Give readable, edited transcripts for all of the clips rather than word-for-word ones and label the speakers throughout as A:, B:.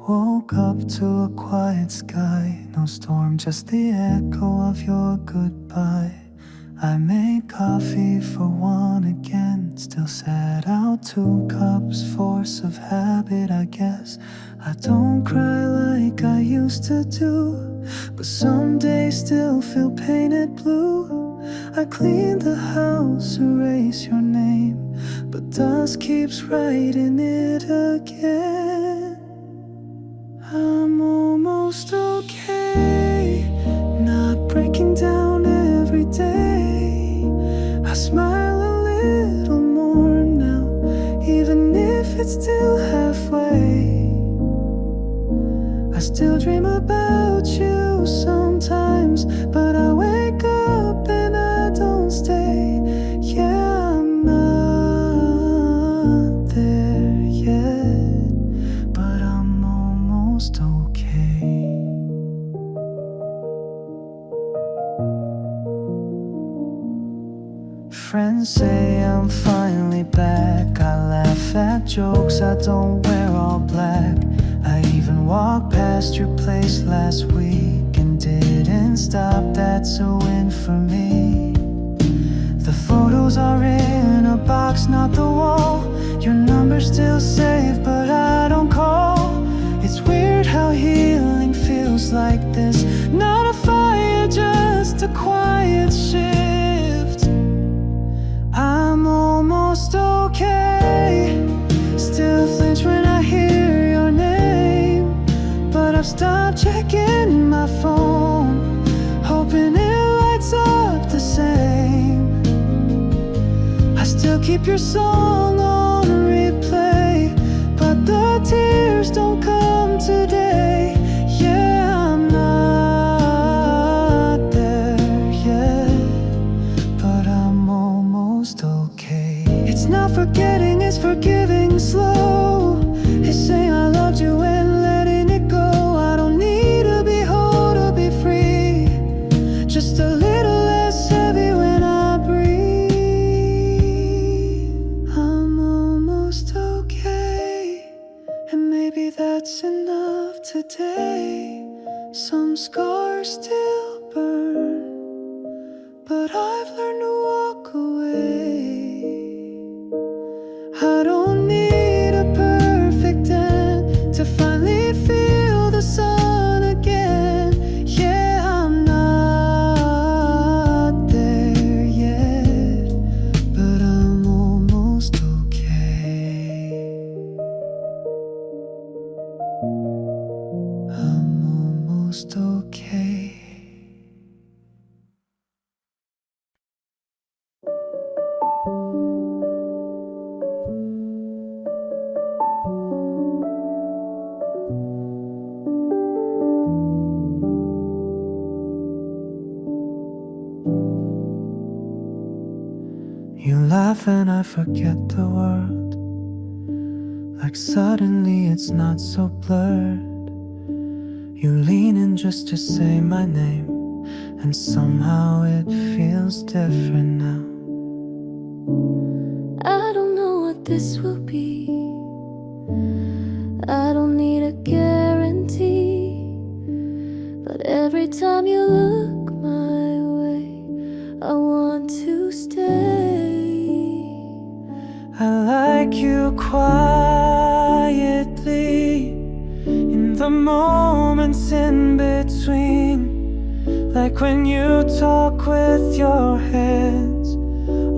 A: Woke up to a quiet sky, no storm, just the echo of your goodbye. I made coffee for one again, still set out 2 cups, force of habit I guess. I don't cry like I used to do, but some days still feel painted blue. I clean the house, erase your name, but dust keeps writing it again. I'm almost okay, not breaking down every day. I smile a little more now, even if it's still halfway. I still dream about you sometimes, but I wake up and I don't stay. Yeah, I'm not there yet, but I'm almost okay. Friends say I'm finally back. I laugh at jokes, I don't wear all black. I even walked past your place last week and didn't stop, that's a win for me. The photos are in a box, not the wall. Your number's still saved, but I don't call. It's weird how healing feels like this. Not a fire, just a quiet shift. I'm almost okay, still flinch when I hear your name, but I've stopped checking my phone, hoping it lights up the same. I still keep your song on replay, but the tears don't come today. Yeah, I'm not there yet, but I'm almost okay. It's not forgetting, it's forgiving slow. It's saying I loved you and letting it go. I don't need to be whole to be free, just a little less heavy when I breathe. I'm almost okay, and maybe that's enough today. Some scars still burn, but I've learned to walk away. I don't need a perfect end to finally feel the sun again. Yeah, I'm not there yet, but I'm almost okay. I'm almost okay. You laugh and I forget the world, like suddenly it's not so blurred. You lean in just to say my name, and somehow it feels different now.
B: I don't know what this will be, I don't need a guarantee, but every time you look my way, I want to stay.
A: I like you quietly, in the moments in between, like when you talk with your hands,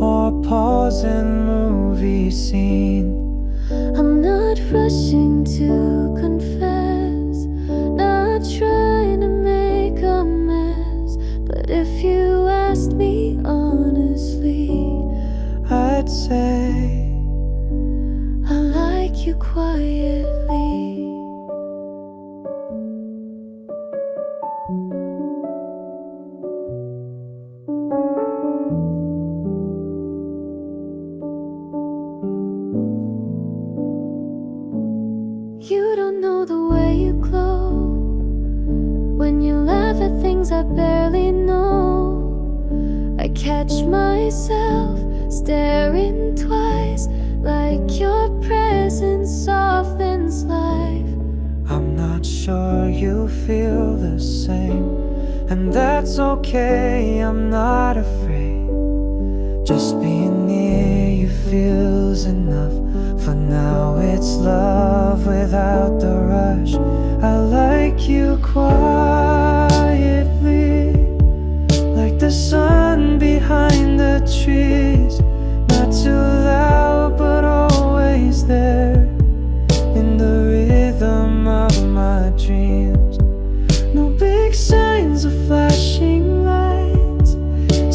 A: or pause in movie scene.
B: I'm not rushing to confess, not trying to make a mess, but if you asked me honestly,
A: I'd say
B: I like you quietly. You don't know the way you glow when you laugh at things I barely know. I catch myself staring twice, like your presence softens life.
A: I'm not you feel the same. And that's okay, I'm not afraid. Just being near you feels enough. For now it's love without the rush. I like you quietly, like the sun behind the trees. Not too loud but always there, in the rhythm of my dreams. No big signs of flashing lights,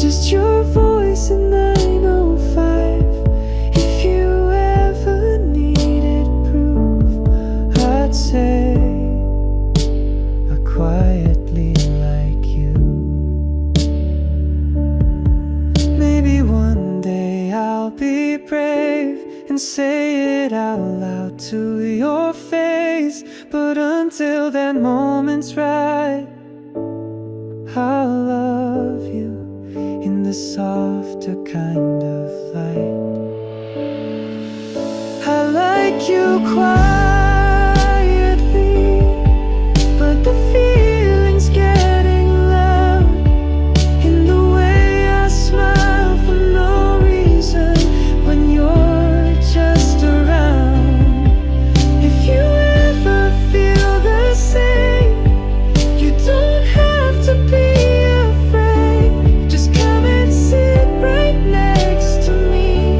A: just your voice in 905. If you ever needed proof, I'd say I quietly like you. Maybe one day I'll be brave and say it out loud to your face. But until that moment's right, I'll love you in the softer kind of light. I like you quietly, but the feeling's getting loud, in the way I smile for no reason when you're just around. If you ever feel the same, you don't have to be afraid. Just come and sit right next to me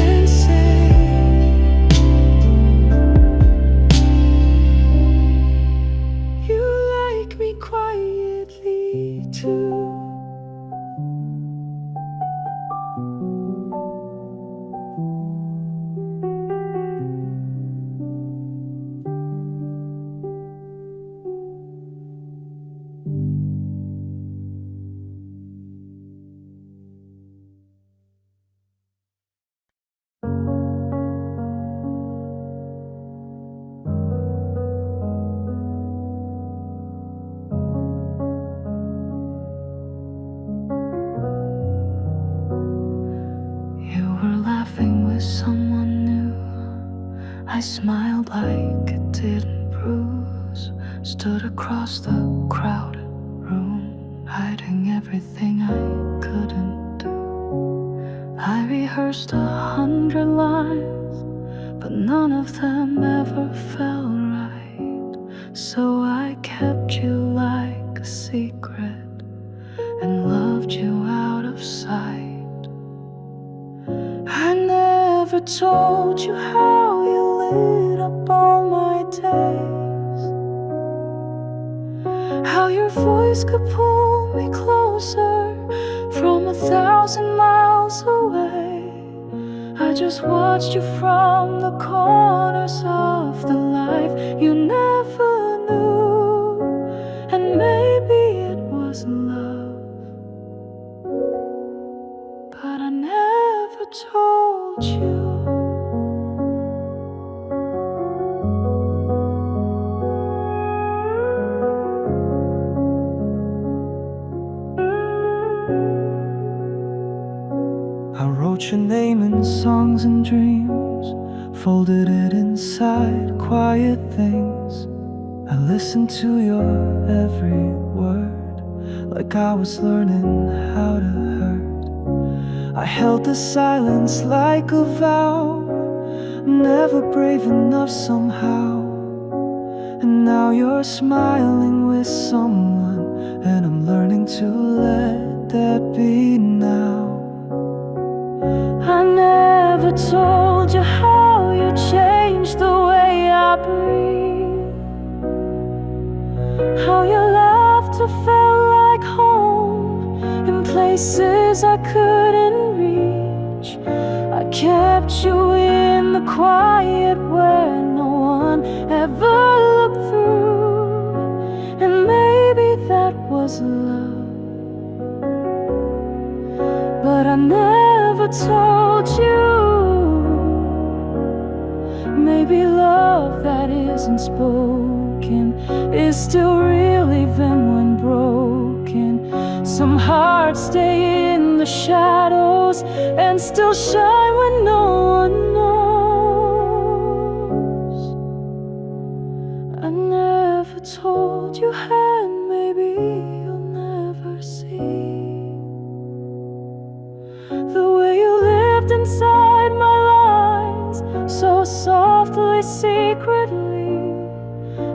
A: and say, you like me quietly too. You were laughing with someone new. I smiled like it didn't bruise. Stood across the crowded room, hiding everything I couldn't do. I rehearsed 100 lines, but none of them ever felt right. So I kept you like a secret and loved you out of sight. I never told you how you lit up all my days, how your voice could pull me closer from 1,000 miles away. I just watched you from the corners of the life you never knew. And maybe it was love, but I never told you. I wrote your name in songs and dreams, folded it inside quiet things. I listened to your every word, like I was learning how to hurt. I held the silence like a vow, never brave enough somehow. And now you're smiling with someone, and I'm learning to let that be now. I never told you how you changed the way I breathe, how your laughter felt like home in places I couldn't reach. I kept you in the quiet where no one ever looked through. And maybe that was love, but I never told you. Maybe love that isn't spoken is still real even when broken. Some hearts stay in the shadows and still shine when no one knows. I never told you and maybe you'll never see the way you lived inside my lines so softly, secretly.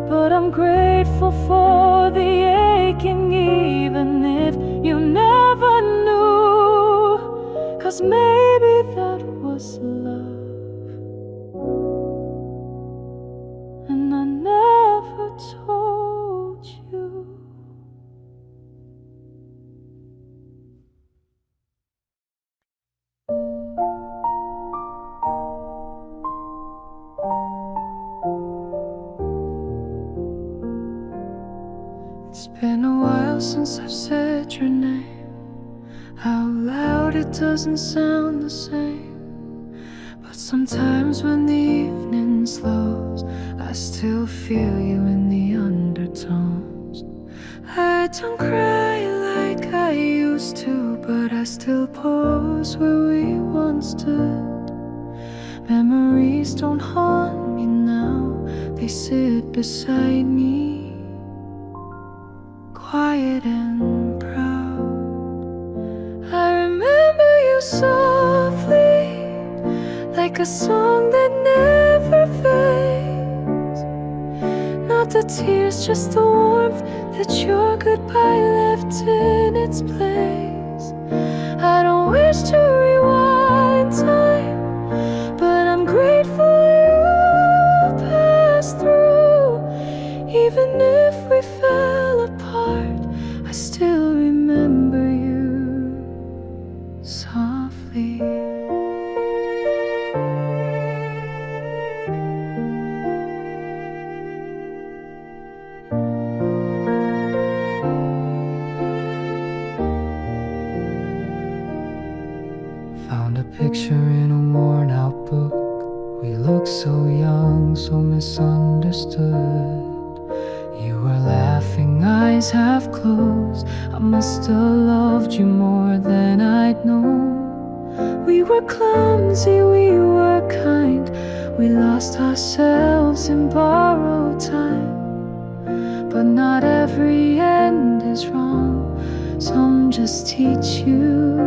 A: But I'm grateful for the aching even if you never knew, 'cause maybe that was love and I never told you. It's been a while since I've said your name out loud, it doesn't sound the same. But sometimes when the evening slows, I still feel you in the undertones. I don't cry like I used to, but I still pose where we once stood. Memories don't haunt me now, they sit beside me, quiet and proud. I remember you softly, like a song that never fades. Not the tears, just the warmth that your goodbye left in its place. I don't wish to rewind time, but I'm grateful you passed through. Even if we fell apart, I still remember you softly. Found a picture in a worn out book. We looked so young, so misunderstood. You were laughing, eyes half closed. I must have loved you more than I'd known. We were clumsy, we were kind. We lost ourselves in borrowed time. But not every end is wrong. Some just teach you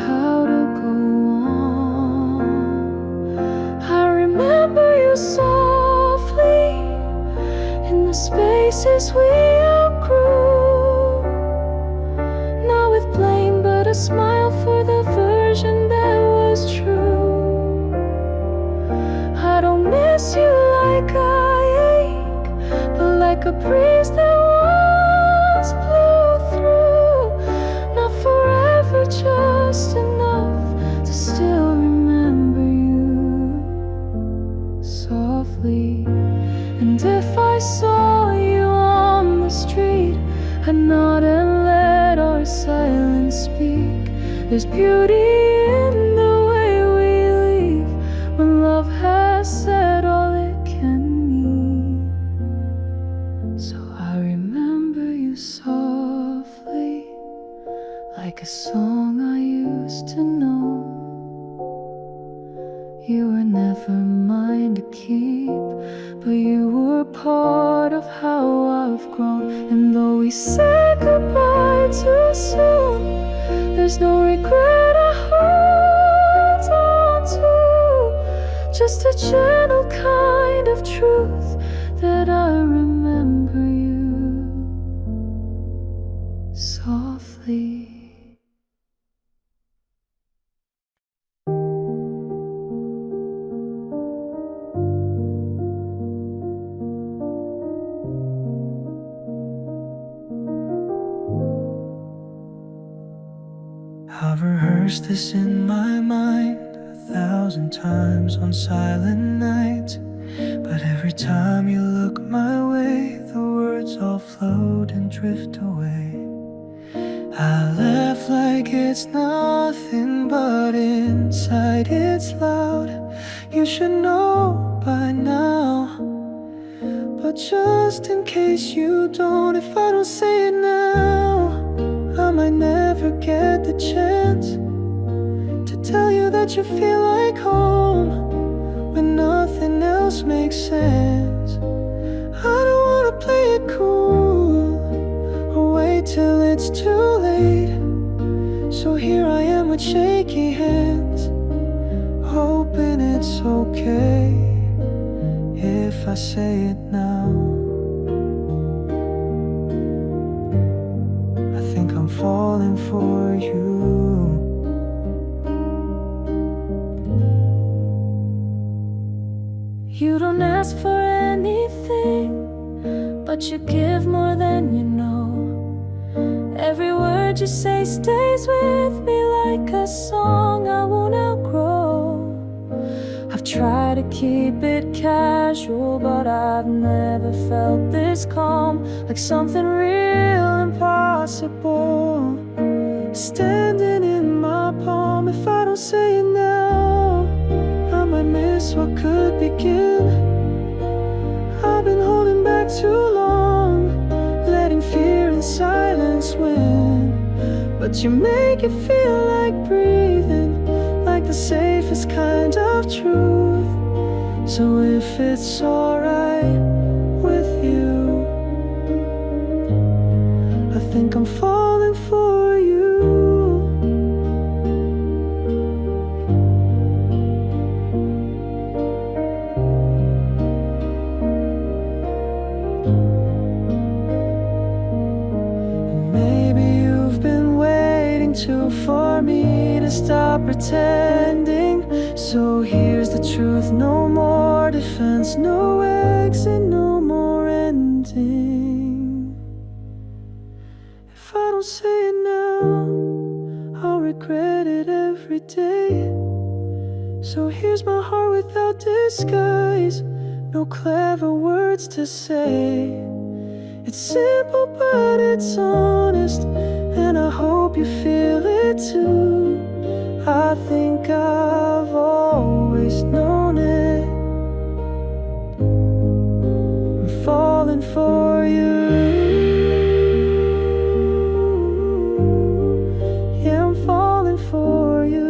A: how to go on. I remember you softly in the spaces we outgrew. Not with blame, but a smile for the version that was true. I don't miss you like I ache, but like a breeze that once blew through. Not forever, just enough to still remember you softly. And if I saw you on the street, I'd nod and let our silence speak. There's beauty in the way we leave when love has said all it can mean. So I remember you softly, like a song I used to know. You were never mine to keep, but you were part of how I've grown. And though we said goodbye too soon, there's no regret I hold on to. Just a gentle kind of truth that I remember you softly. I've rehearsed this in my mind 1,000 times on silent nights, but every time you look my way, the words all float and drift away. I laugh like it's nothing, but inside it's loud. You should know by now, but just in case you don't, if I don't say it now, I might never get the chance to tell you that you feel like home when nothing else makes sense. I don't wanna till it's too late. So here I am with shaky hands, hoping it's okay if I say it now. I think I'm falling for you.
B: You don't ask for anything, but you give more than you know. Every word you say stays with me like a song I won't outgrow. I've tried to keep it casual, but I've never felt this calm, like something real impossible standing in my palm. If I don't say it now, I might miss what could begin. I've been holding back too long, letting fear and silence win. But you make it feel like breathing, like the safest kind of truth. So if it's alright with you, I think I'm falling for you. For me to stop pretending. So here's the truth, no more defense, no exit, no more ending. If I don't say it now, I'll regret it every day. So here's my heart without disguise, no clever words to say. It's simple but it's honest, and I hope you feel it too. I think I've always known it. I'm falling for you. Yeah, I'm falling for you.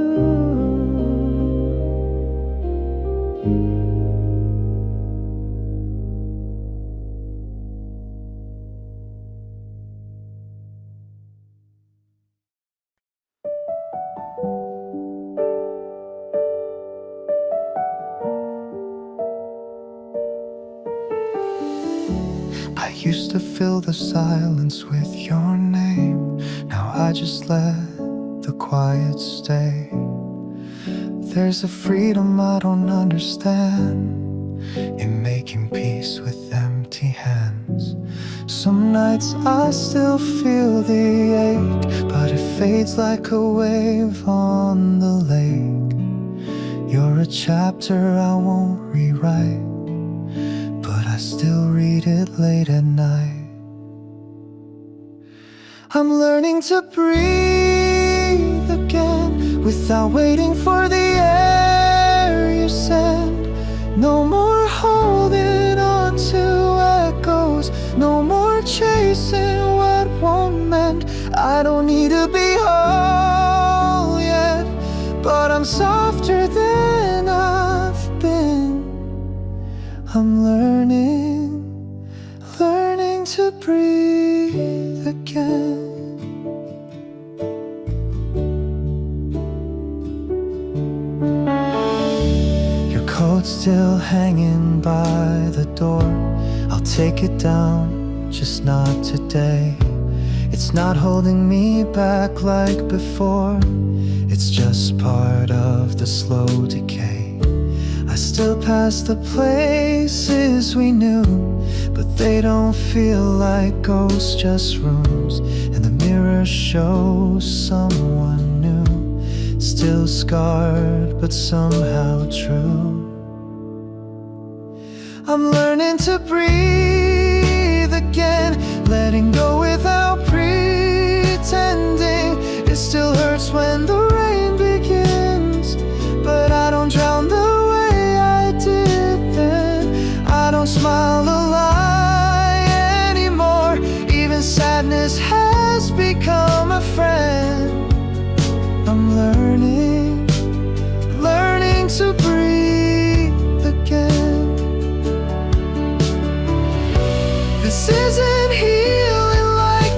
A: I used to fill the silence with your name. Now I just let the quiet stay. There's a freedom I don't understand in making peace with empty hands. Some nights I still feel the ache, but it fades like a wave on the lake. You're a chapter I won't rewrite, but I still read it late at night. I'm learning to breathe again without waiting for the air you send. No more holding on to echoes, no more chasing what won't mend. I don't need to be whole yet, but I'm softer than I've been. I'm learning to breathe again. Your coat's still hanging by the door. I'll take it down, just not today. It's not holding me back like before. It's just part of the slow decay. I still pass the places we knew, but they don't feel like ghosts, just rooms. And the mirror shows someone new, still scarred, but somehow true. I'm learning to breathe again, letting go without pretending. It still hurts when the rain begins, but I don't drown the way I did then. I don't smile a lie anymore. Even sadness has become a friend. I'm learning to breathe again. This isn't healing like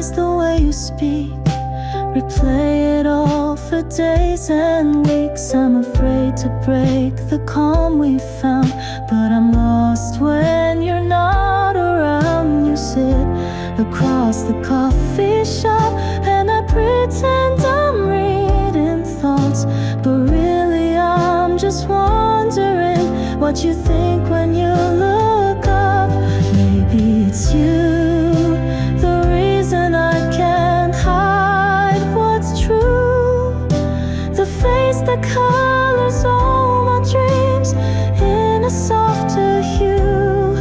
B: eyes, the way you speak. Replay it all for days and weeks. I'm afraid to break the calm we found, but I'm lost when you're not around. You sit across the coffee shop and I pretend I'm reading thoughts, but really I'm just wondering what you think when you look up. Maybe it's you, the reason I can't hide what's true, the face that colors all my dreams in a softer hue.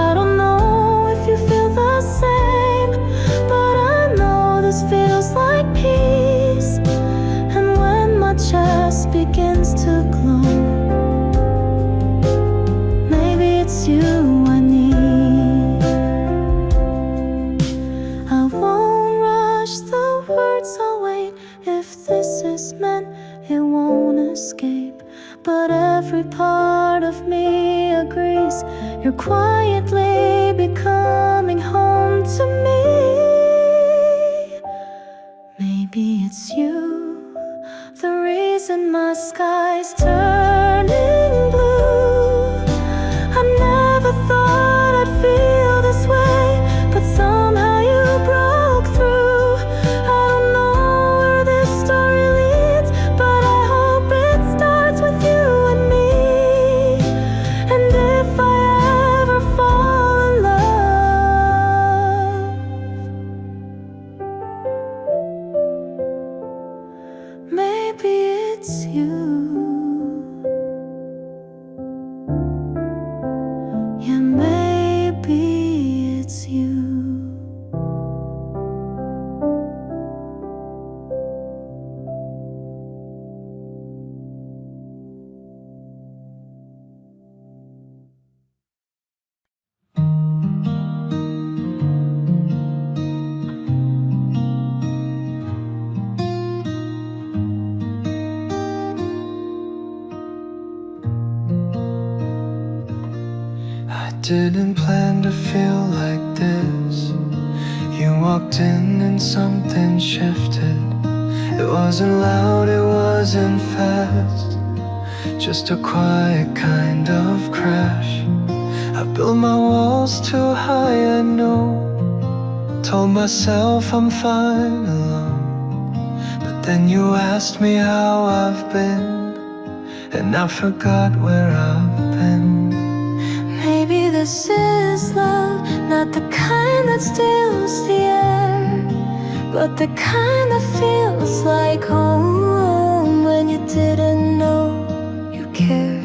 B: I don't know if you feel the same, but I know this feels like peace. And when my chest begins to glow, maybe it's you I need. I won't rush the words, I'll wait. If this is meant, it won't escape. But every part of me agrees, you're quietly becoming home to me. Maybe it's you, the reason my sky's turning blue. I never thought I'd feel this way, but somehow you broke through. I don't know where this story leads, but I hope it starts with you and me. And if I ever fall in love, maybe it's you. Yeah, maybe it's you.
A: I didn't plan to feel like this. You walked in and something shifted. It wasn't loud, it wasn't fast, just a quiet kind of crash. I built my walls too high, I know. Told myself I'm fine alone, but then you asked me how I've been, and I forgot where I've been.
B: Maybe this is love, not the kind that steals the air, but the kind that feels like home when you didn't know you cared.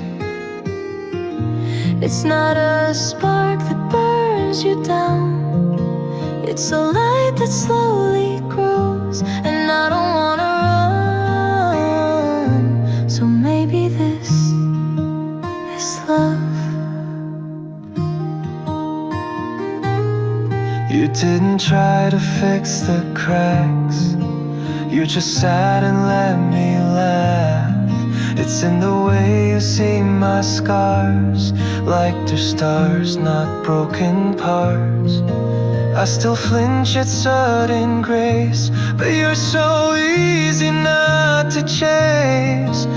B: It's not a spark that burns you down, it's a light that slowly grows, and I don't wanna run. So maybe this is love.
A: You didn't try to fix the cracks, you just sat and let me laugh. It's in the way you see my scars, like they're stars, not broken parts. I still flinch at sudden grace, but you're so easy not to chase.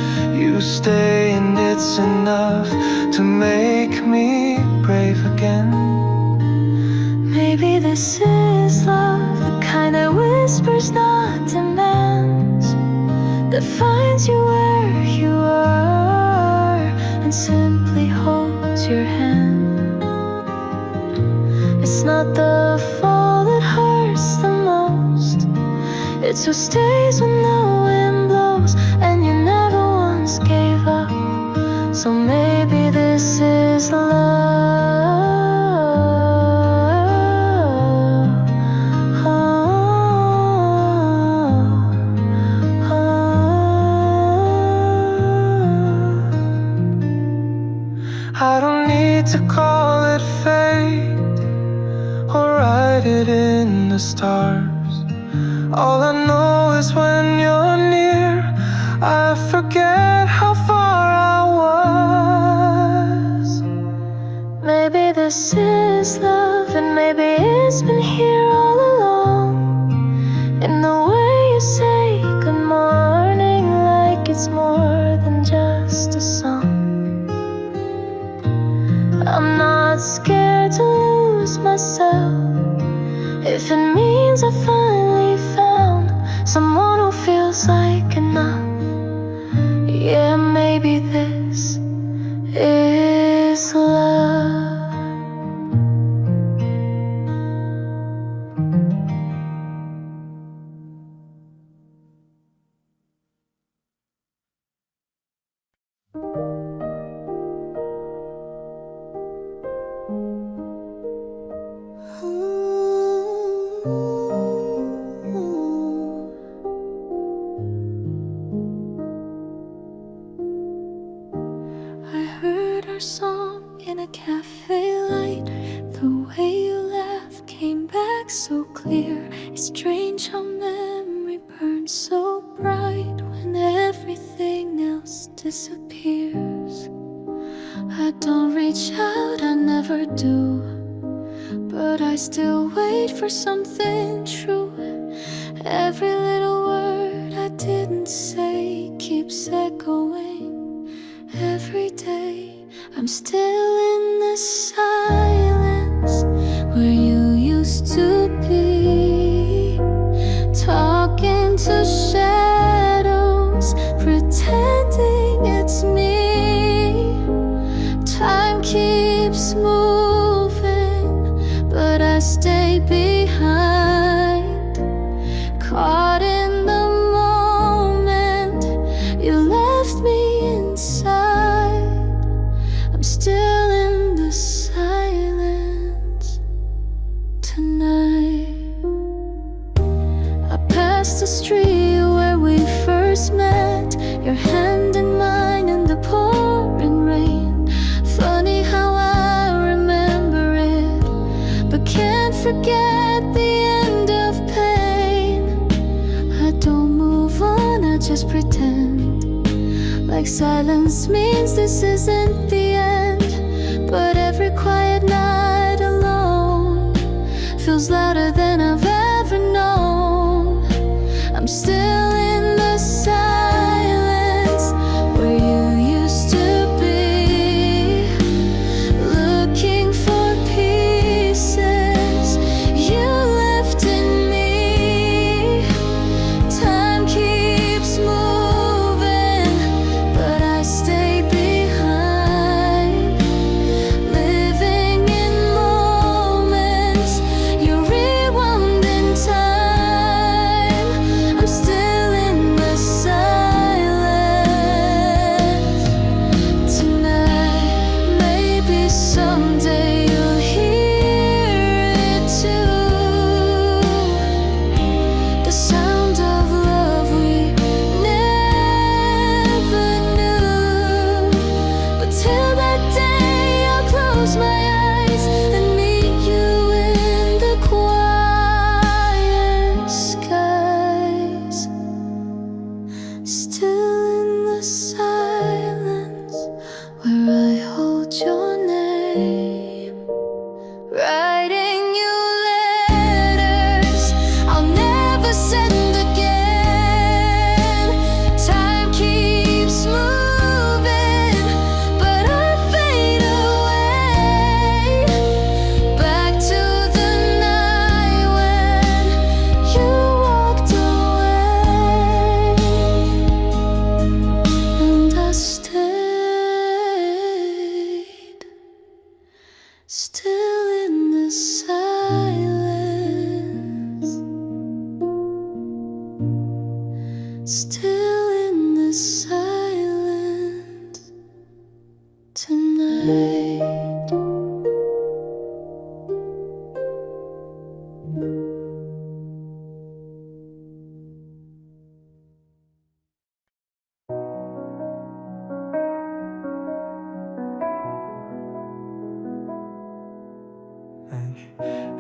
A: You stay and it's enough to make me brave again.
B: Maybe this is love, the kind that whispers, not demands, that finds you where you are and simply holds your hand. It's not the fall that hurts the most, it's who stays when the wind blows, and you never once gave up. So maybe this is love.
A: I don't need to call it fate or write it in the stars. All I know is when you're near, I forget how far I was.
B: Maybe this is love, and maybe it's been here all along. means I finally found someone who feels like enough. Yeah, maybe this is love. I heard our song in a cafe light. The way you laughed came back so clear. It's strange how memory burns so bright when everything else disappears. I don't reach out, I never do, but I still wait for something true. Every little word I didn't say keeps echoing. Every day I'm still in the silence where you used to be, talking to shadows, pretending it's me. Time keeps moving, but I stay behind, caught in the moment you left me inside. I'm still in the silence tonight. I passed the street where we first met, your hand in mine in the pouring rain. Funny how I remember it, but can't forget the end of pain. I don't move on, I just pretend like silence means this isn't the end. But every quiet night alone feels louder than I've ever known. I'm still in the silence where you used to be, looking for pieces you left in me. Time keeps moving, but I stay behind, living in moments you rewound in time. I'm still in the silence tonight. Maybe someday you'll hear it too, the sound of love we never knew. But till that day I'll close my eyes and meet you in the quiet skies. Still in the silence where I hold your name, writing you letters I'll never send again. Time keeps moving, but I fade away, back to the night when you walked away. And I stayed, still in the silence, still in the silence tonight.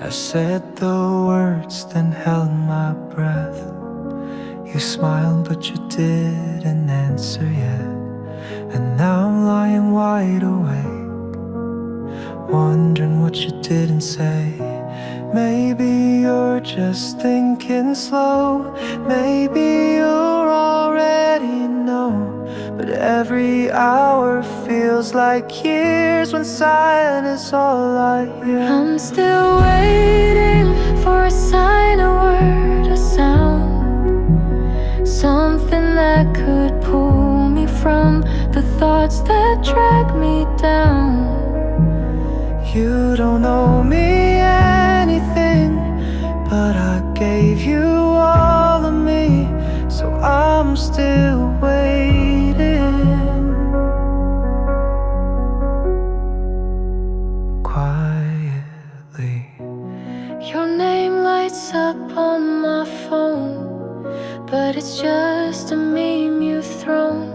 A: I said the words, then held my breath. You smiled, but you didn't answer yet. And now I'm lying wide awake, wondering what you didn't say. Maybe you're just thinking slow, maybe you already know, but But every hour feels like years when silent is all I hear.
B: I'm still waiting for a sign, a word, a sound, something that could pull me from the thoughts that drag me down.
A: You don't owe me anything, but I gave you all of me, so I'm still waiting quietly.
B: Your name lights up on my phone, but it's just a meme you've thrown.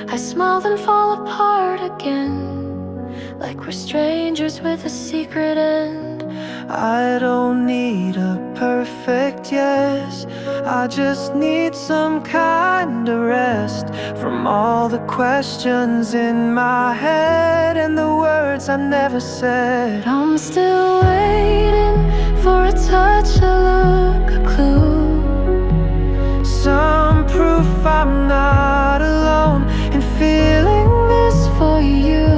B: I smile then fall apart again, like we're strangers with a secret end.
A: I don't need a perfect yes, I just need some kind of rest from all the questions in my head and the words I never said.
B: I'm still waiting for a touch, a look, a clue,
A: some proof I'm not alone in feeling this for you.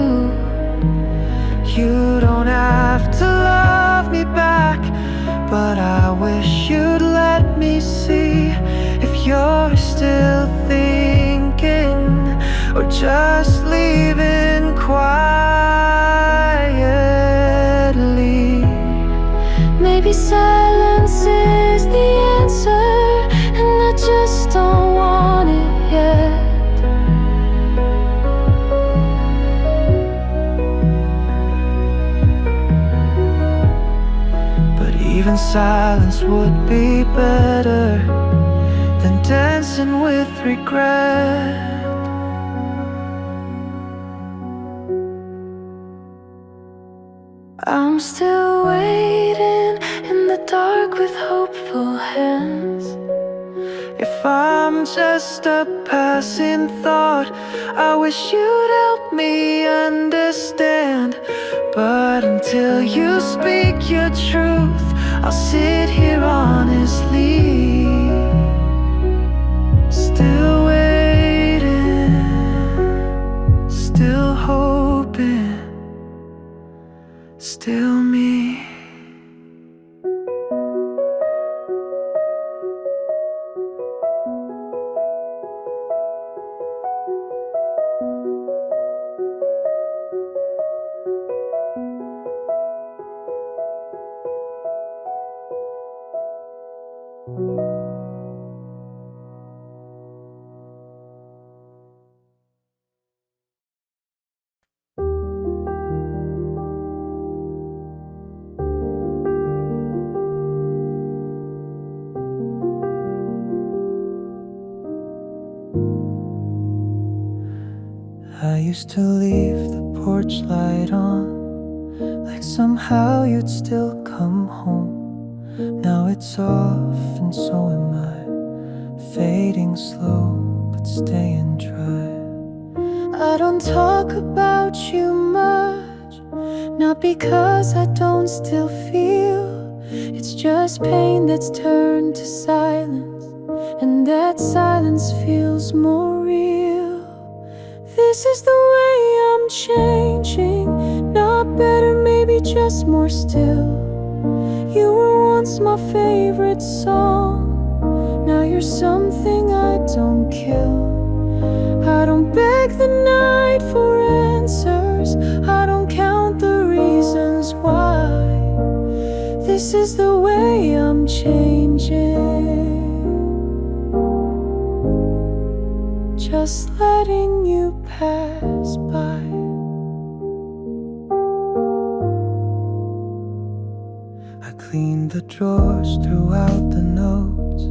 A: You don't have to love me back, but I wish you'd let me see if you're still thinking or just leaving quietly.
B: maybe silence is the answer, and I just don't want it yet.
A: Even silence would be better than dancing with regret.
B: I'm still waiting in the dark with hopeful hands.
A: If I'm just a passing thought, I wish you'd help me understand. But until you speak your truth, I'll sit here honestly, still waiting, still hoping, still me. I used to leave the porch light on, like somehow you'd still come home. Now it's off and so am I, fading slow but staying dry. I don't talk about you much, not because I don't still feel. It's just pain that's turned to silence, and that silence feels more real. This is the way I'm changing, not better, maybe just more still. You were once my favorite song, now you're something I don't kill. I don't beg the night for answers, I don't count the reasons why. This is the way I'm changing, just letting you pass by. I cleaned the drawers, threw out the notes,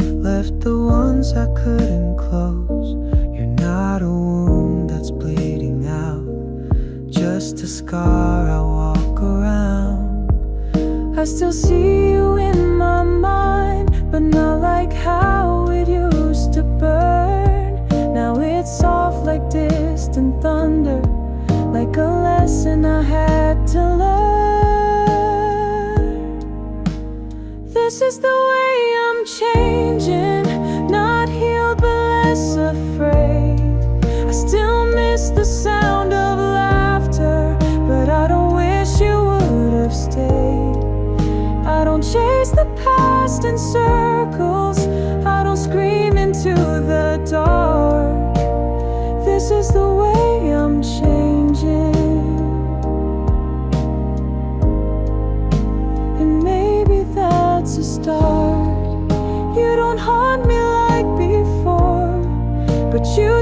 A: left the ones I couldn't close. You're not a wound that's bleeding out, just a scar I walk around. I still see you in my mind, but not like how it used to burn. Now it's soft like distant thunder, like a lesson I had to learn. This is the way I'm changing, not healed but less afraid.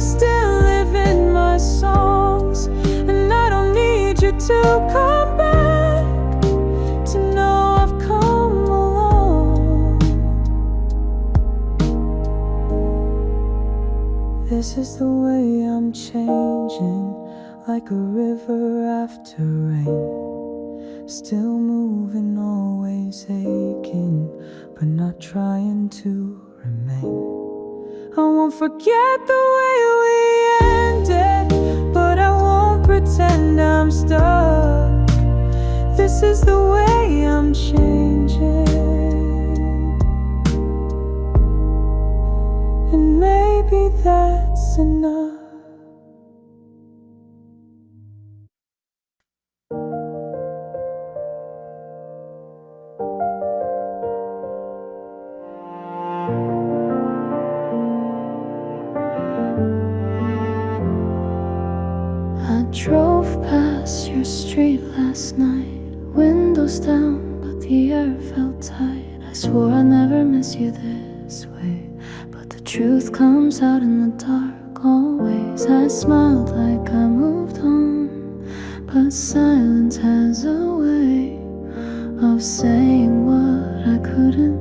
A: still live in my songs, and I don't need you to come back to know I've come along. This is the way I'm changing, like a river after rain. Still moving, always aching, but not trying to remain. I won't forget the way we ended, but I won't pretend I'm stuck. This is the way I'm changing, and maybe that's enough. I drove past your street last night, windows down, but the air felt tight. I swore I'd never miss you this way, but the truth comes out in the dark always. I smiled like I moved on, but silence has a way of saying what I couldn't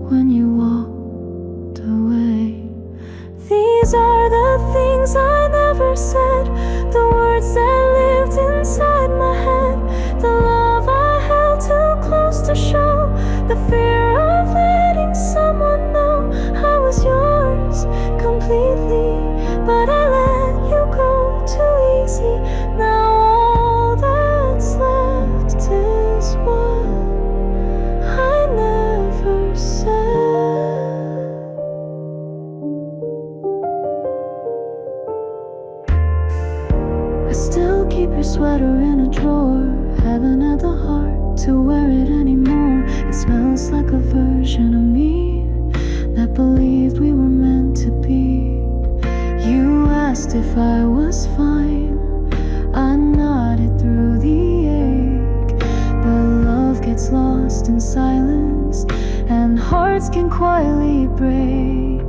A: when you walked away. These are the things I never said, the words that lived inside my head, the love I held too close to show, the fear of letting someone know I was yours completely, but I let you go too easy. Now all that's left is what I never said. I still keep your sweater in a drawer, haven't had the heart to wear it anymore. It smells like a version of me that believed we were meant to be. You asked if I was fine, I nodded through the ache, but love gets lost in silence, and hearts can quietly break.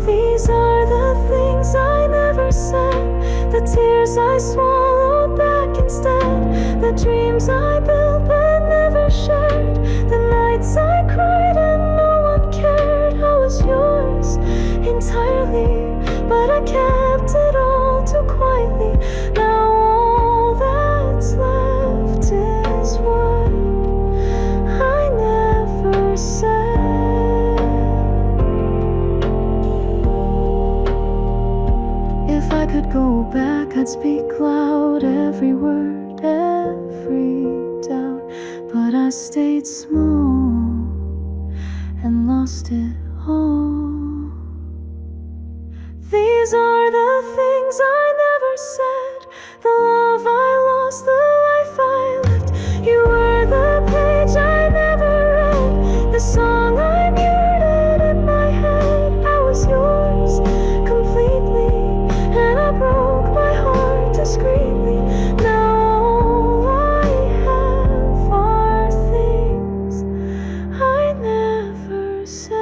A: These are the things I never said, the tears I swallowed back instead, the dreams I built but never shared, the nights I cried and no one cared. I was yours entirely, but I kept it all too quietly. Now all that's left is what I never said. If I could go back, I'd speak loud, every word, every doubt, but I stayed small and lost it all. These are the things I never said, the love I lost, the life I lived. You were the page I never read, the song I muted in my head. I was yours completely, and I broke my heart discreetly. Now all I have are things I never said.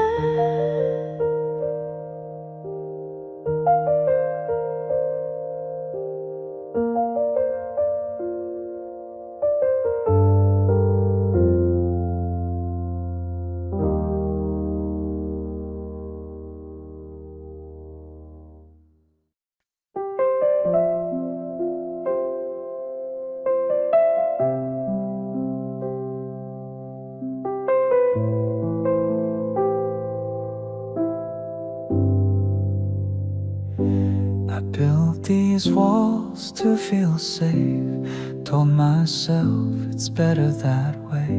A: I built these walls to feel safe, told myself it's better that way,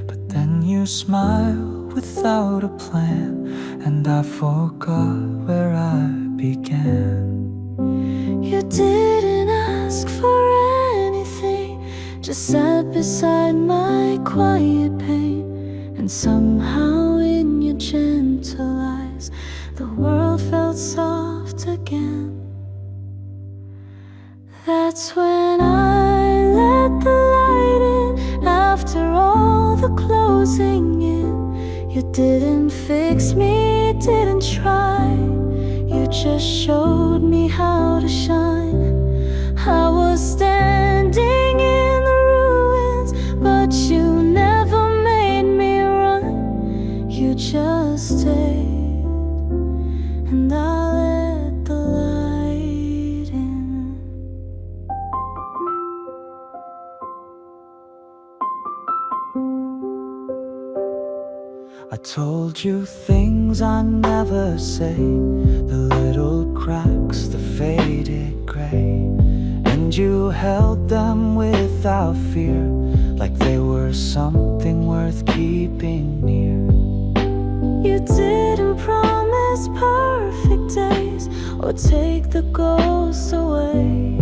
A: but then you smile without a plan, and I forgot where I began. You didn't ask for anything, just sat beside my quiet pain, and somehow in your gentle eyes the world felt soft again. That's when I let the light in, after all the closing in. You didn't fix me, didn't try, you
B: just showed me how to shine. I was standing in the ruins, but you never made me run. You just stayed, and I let the light in.
A: I told you things I never say, the little cracks, the faded gray, and you held them without fear, like they were something worth keeping near.
B: You didn't promise perfect days or take the ghosts away,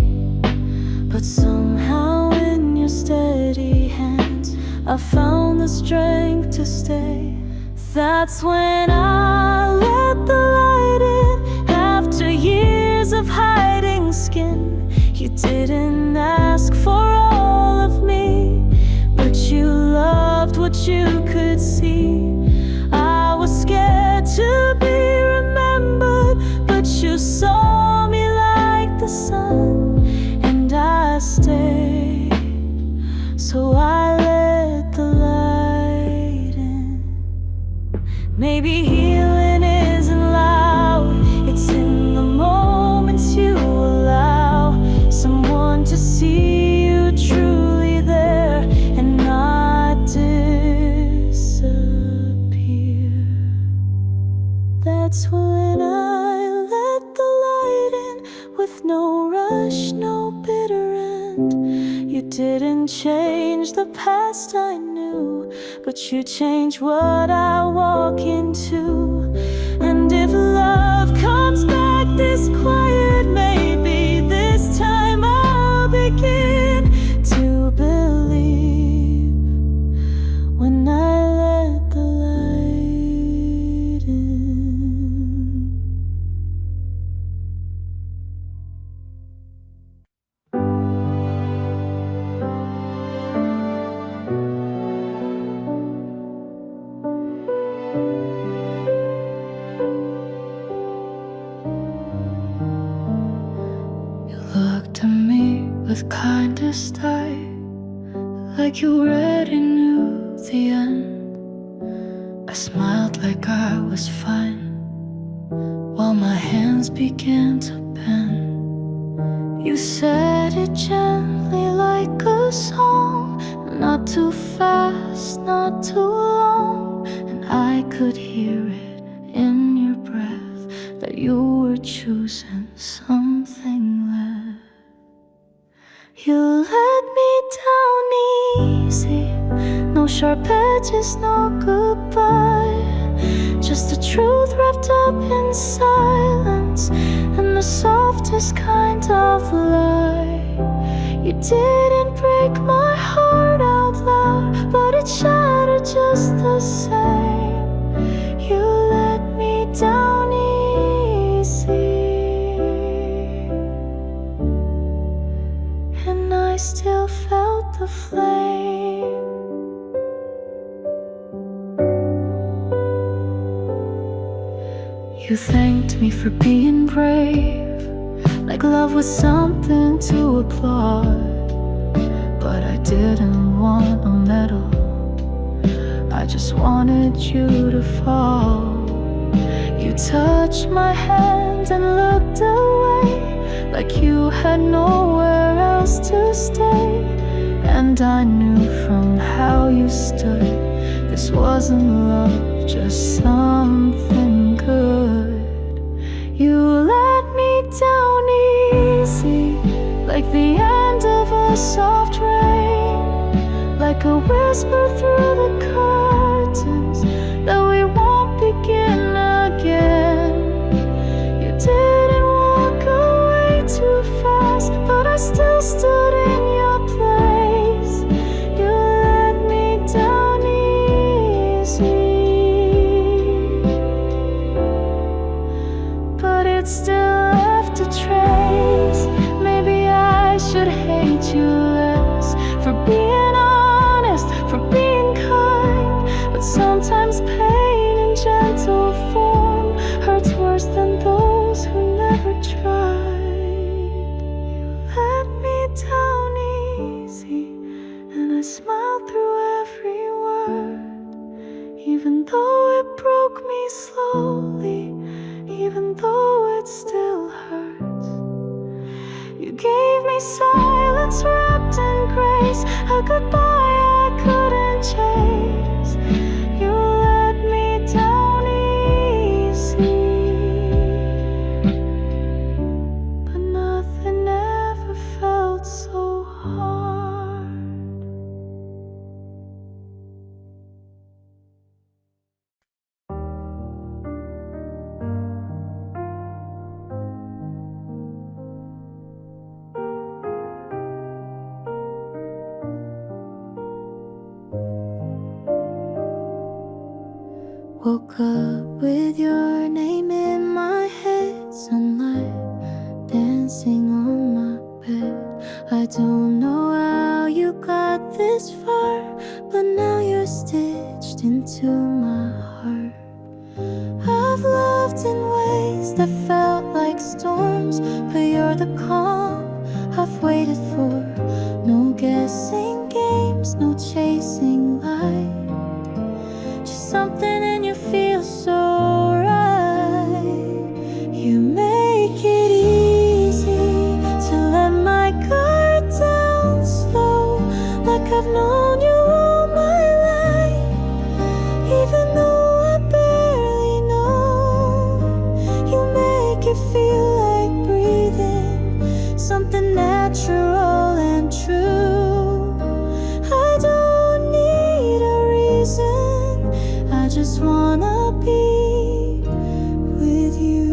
B: but somehow in your steady hands I found the strength to stay. That's when I let the light in. After years of hiding skin, you didn't ask for all of me, but you loved what you could see. I was scared to be remembered, but you saw me like the sun, and I stayed. So I let the light in. Maybe healing isn't loud, it's in the moments you allow someone to see you truly there and not disappear. That's when I let the light in, with no rush, no bitter end. You didn't change the past I knew, but you changed what I walk into. And if love comes back this quiet, maybe this time I'll begin to believe when I let the light in. Looked at me with kindest eye, like you already knew the end. I smiled like I was fine, while my hands began to bend. You said it gently like a song, not too fast, not too long, and I could hear it in your breath that you were choosing something less. You let me down easy, no sharp edges, no goodbye, just the truth wrapped up in silence and the softest kind of lie. You didn't break my heart out loud, but it shattered just the same. You let me down easy, and I still felt the flame. You thanked me for being brave, like love was something to applaud. But I didn't want a medal, I just wanted you to fall. You touched my hand and looked away, like you had nowhere else to stay. And I knew from how you stood, this wasn't love, just something good. You let me down easy, like the end of a soft rain, like a whisper through the curtains that we won't begin again. You didn't walk away too fast, but I still stood in your place. You let me down easy, but it still left a trace. Maybe I should hate you less for being honest, for being kind, but sometimes pain in gentle form hurts worse than those
A: those who never tried. You let me down easy, and I smiled through every word, even though it broke me slowly, even though it still hurts. You gave me silence wrapped in grace, a goodbye I couldn't chase. You let me down easy, but nothing ever felt so hard. Woke up with your name in my head, sunlight dancing on my bed. I don't know how you got this far, but now you're stitched into my heart. I've loved in ways that felt like storms, but you're the calm I've waited for. No guessing games, no chasing light, just something in you feels so right. You make it easy to let my guard down slow, like I've known you all my life, even though I barely know. You make it feel like breathing, something natural and true. I don't need a reason, I just wanna be with you.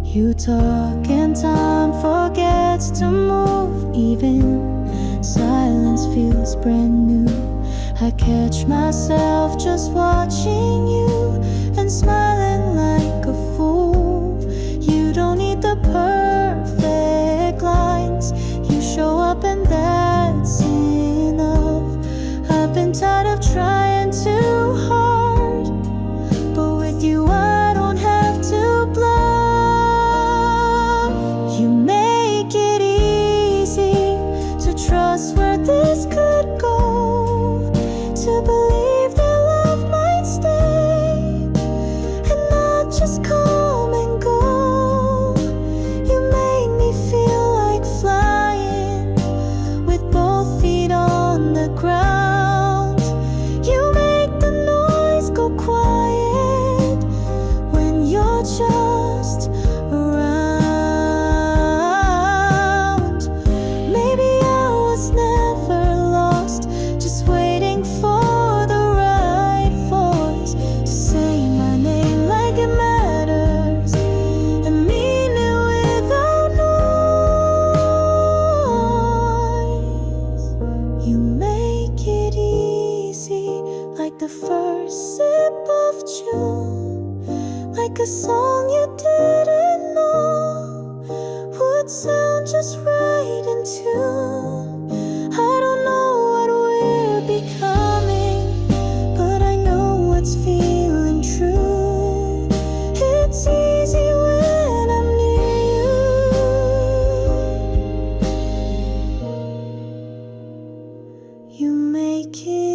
A: You talk and time forgets to move, even silence feels brand new. I catch myself just watching you and smiling like a fool. You don't need the perfect lines, you show up and that's enough. I've been tired of trying too hard, but with you I don't have to bluff. You make it easy to trust where this could go, to believe that love might stay and not just come and go. You make me feel like flying with both feet on the ground. You make the noise go quiet when you're just around. Maybe I was never lost, just waiting for the right voice to say my name like it matters and mean it without noise. You make it easy, like the first sip of June, like a song you didn't know would sound just right in tune. I don't know what we're becoming, but I know what's feeling true. It's easy when I'm near you. You make it